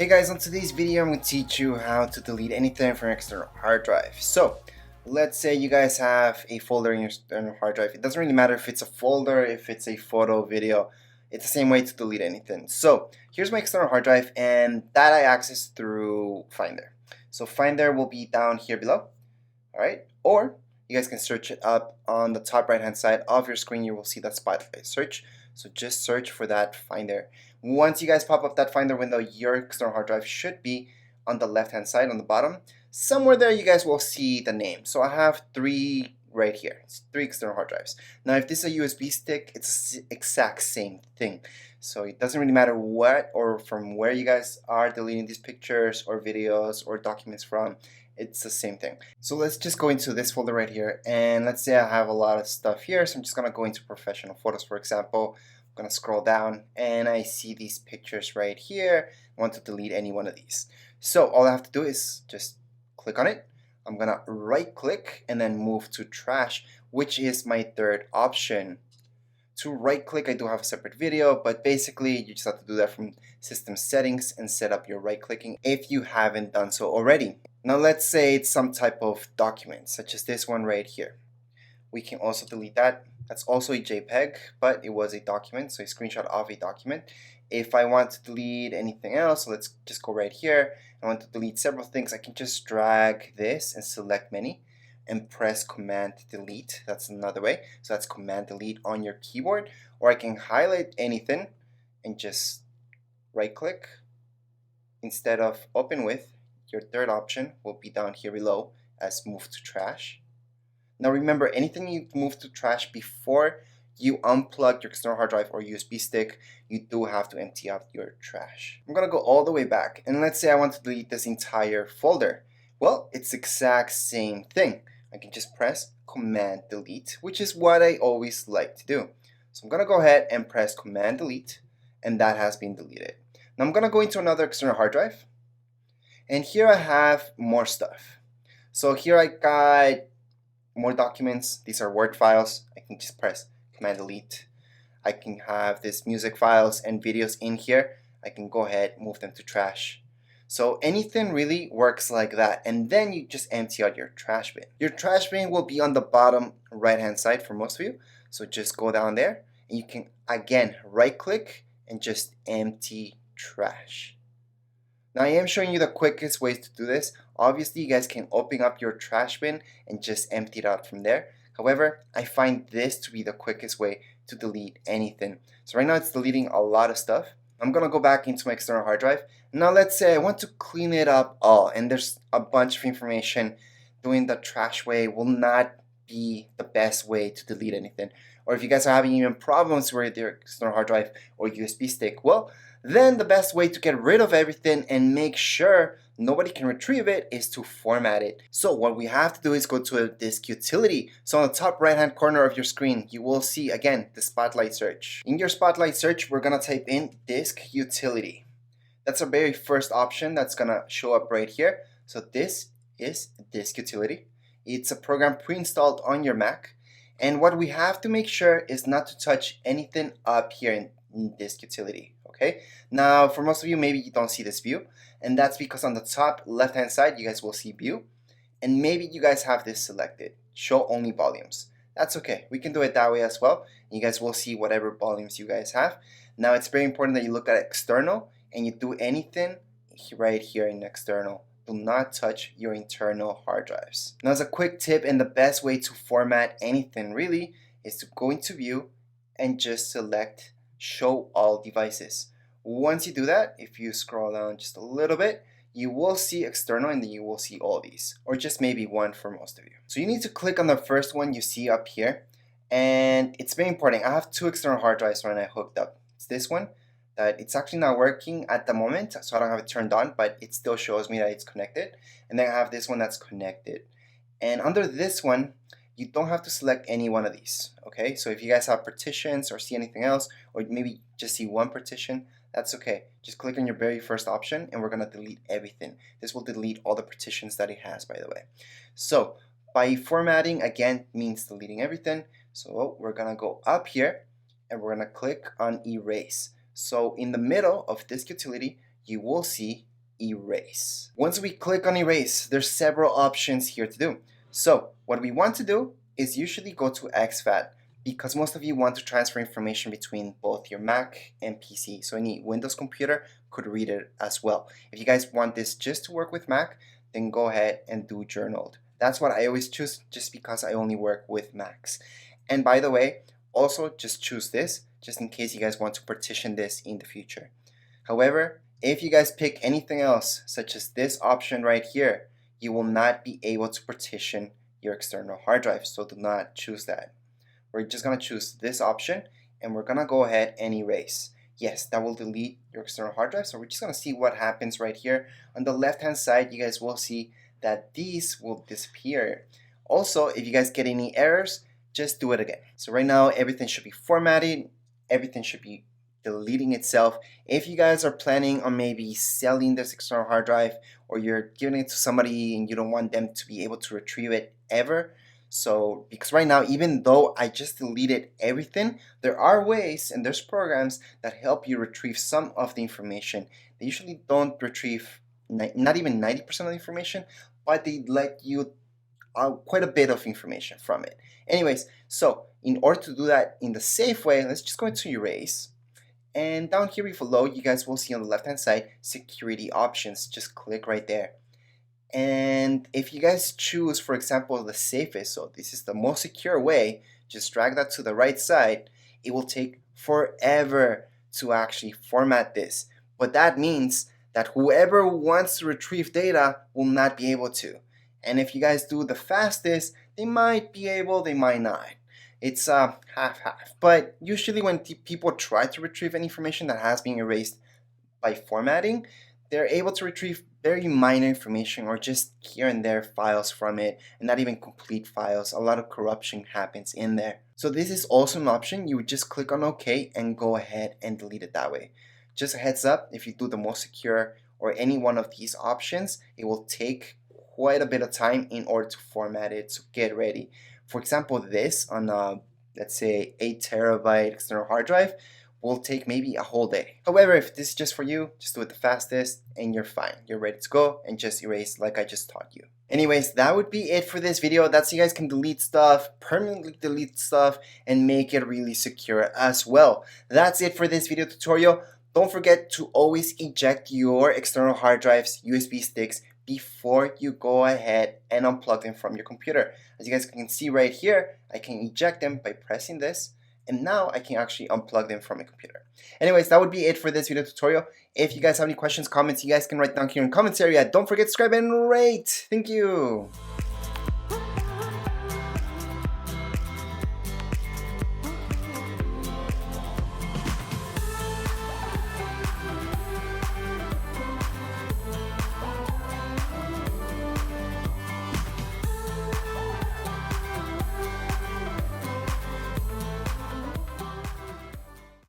Hey guys, on today's video I'm going to teach you how to delete anything from your external hard drive. So let's say you guys have a folder in your external hard drive. It doesn't really matter if it's a folder, if it's a photo, video, it's the same way to delete anything. So here's my external hard drive, and that I access through Finder. So Finder will be down here below, alright? Or you guys can search it up on the top right hand side of your screen. You will see that Spotlight search. So just search for that Finder. Once you guys pop up that Finder window, your external hard drive should be on the left hand side on the bottom. Somewhere there you guys will see the name. So I have three right here. It's three external hard drives. Now if this is a USB stick, it's the exact same thing. So it doesn't really matter what or from where you guys are deleting these pictures or videos or documents from. It's the same thing. So let's just go into this folder right here, and let's say I have a lot of stuff here, so I'm just gonna go into professional photos, for example. I'm gonna scroll down and I see these pictures right here. I want to delete any one of these. So all I have to do is just click on it. I'm gonna right click and then move to trash, which is my third option. To right click, I do have a separate video, but basically you just have to do that from system settings and set up your right clicking if you haven't done so already. Now let's say it's some type of document, such as this one right here. We can also delete that. That's also a JPEG, but it was a document, so a screenshot of a document. If I want to delete anything else, so let's just go right here. I want to delete several things. I can just drag this and select many and press Command Delete. That's another way. So that's Command Delete on your keyboard. Or I can highlight anything and just right click. Instead of Open With, your third option will be down here below as Move to Trash. Now remember, anything you move to trash before you unplug your external hard drive or USB stick, you do have to empty out your trash. I'm gonna go all the way back, and let's say I want to delete this entire folder. Well, it's the exact same thing. I can just press Command Delete, which is what I always like to do. So I'm gonna go ahead and press Command Delete, and that has been deleted. Now I'm gonna go into another external hard drive, and here I have more stuff. So here I got more documents. These are Word files. I can just press Command Delete. I can have this music files and videos in here. I can go ahead and move them to trash. So anything really works like that, and then you just empty out your trash bin. Your trash bin will be on the bottom right hand side for most of you. So just go down there and you can again right click and just empty trash. Now I am showing you the quickest ways to do this. Obviously you guys can open up your trash bin and just empty it out from there. However, I find this to be the quickest way to delete anything. So right now it's deleting a lot of stuff. I'm gonna go back into my external hard drive. Now let's say I want to clean it up all, and there's a bunch of information. Doing the trash way will not be the best way to delete anything. Or if you guys are having even problems with your external hard drive or USB stick, well, then the best way to get rid of everything and make sure nobody can retrieve it is to format it. So what we have to do is go to a disk utility. So on the top right hand corner of your screen, you will see again the Spotlight search. In your Spotlight search, we're gonna type in disk utility. That's our very first option that's gonna show up right here. So this is disk utility. It's a program pre-installed on your Mac. And what we have to make sure is not to touch anything up here in disk utility. Okay, now for most of you, maybe you don't see this view, and that's because on the top left hand side you guys will see view, and maybe you guys have this selected, show only volumes. That's okay, we can do it that way as well. You guys will see whatever volumes you guys have. Now it's very important that you look at external and you do anything right here in external. Do not touch your internal hard drives. Now as a quick tip, and the best way to format anything really is to go into view and just select show all devices. Once you do that, if you scroll down just a little bit, you will see external, and then you will see all these, or just maybe one for most of you. So you need to click on the first one you see up here, and it's very important. I have two external hard drives when I hooked up. It's this one that it's actually not working at the moment, so I don't have it turned on, but it still shows me that it's connected. And then I have this one that's connected. And under this one, you don't have to select any one of these, okay? So if you guys have partitions or see anything else, or maybe just see one partition, that's okay. Just click on your very first option and we're gonna delete everything. This will delete all the partitions that it has, by the way. So by formatting, again, means deleting everything. So we're gonna go up here and we're gonna click on erase. So in the middle of this utility, you will see erase. Once we click on erase, there's several options here to do. So what we want to do is usually go to exFAT, because most of you want to transfer information between both your Mac and PC. So any Windows computer could read it as well. If you guys want this just to work with Mac, then go ahead and do journaled. That's what I always choose, just because I only work with Macs. And by the way, also just choose this just in case you guys want to partition this in the future. However, if you guys pick anything else, such as this option right here, you will not be able to partition your external hard drive, so do not choose that. We're just going to choose this option, and we're going to go ahead and erase. Yes, that will delete your external hard drive, so we're just going to see what happens right here. On the left hand side, you guys will see that these will disappear. Also, if you guys get any errors, just do it again. So right now, everything should be formatted, everything should be deleting itself. If you guys are planning on maybe selling this external hard drive, or you're giving it to somebody and you don't want them to be able to retrieve it ever, so because right now, even though I just deleted everything, there are ways and there's programs that help you retrieve some of the information. They usually don't retrieve not even 90% of the information, but they let you quite a bit of information from it. Anyways, so in order to do that in the safe way, let's just go into erase. And down here below, you guys will see on the left hand side, security options. Just click right there. And if you guys choose, for example, the safest, so this is the most secure way, just drag that to the right side. It will take forever to actually format this. But that means that whoever wants to retrieve data will not be able to. And if you guys do the fastest, they might be able, they might not. It's half-half. But usually when people try to retrieve any information that has been erased by formatting, they're able to retrieve very minor information or just here and there files from it, and not even complete files. A lot of corruption happens in there. So this is also an option. You would just click on OK and go ahead and delete it that way. Just a heads up, if you do the most secure or any one of these options, it will take quite a bit of time in order to format it, to get ready. For example, this on let's say 8 terabyte external hard drive will take maybe a whole day. However, if this is just for you, just do it the fastest and you're fine. You're ready to go and just erase like I just taught you. Anyways, that would be it for this video. That's so you guys can delete stuff, permanently delete stuff, and make it really secure as well. That's it for this video tutorial. Don't forget to always eject your external hard drives, USB sticks, before you go ahead and unplug them from your computer. As you guys can see right here, I can eject them by pressing this, and now I can actually unplug them from my computer. Anyways, that would be it for this video tutorial. If you guys have any questions, comments, you guys can write down here in the comments area. Don't forget to subscribe and rate. Thank you.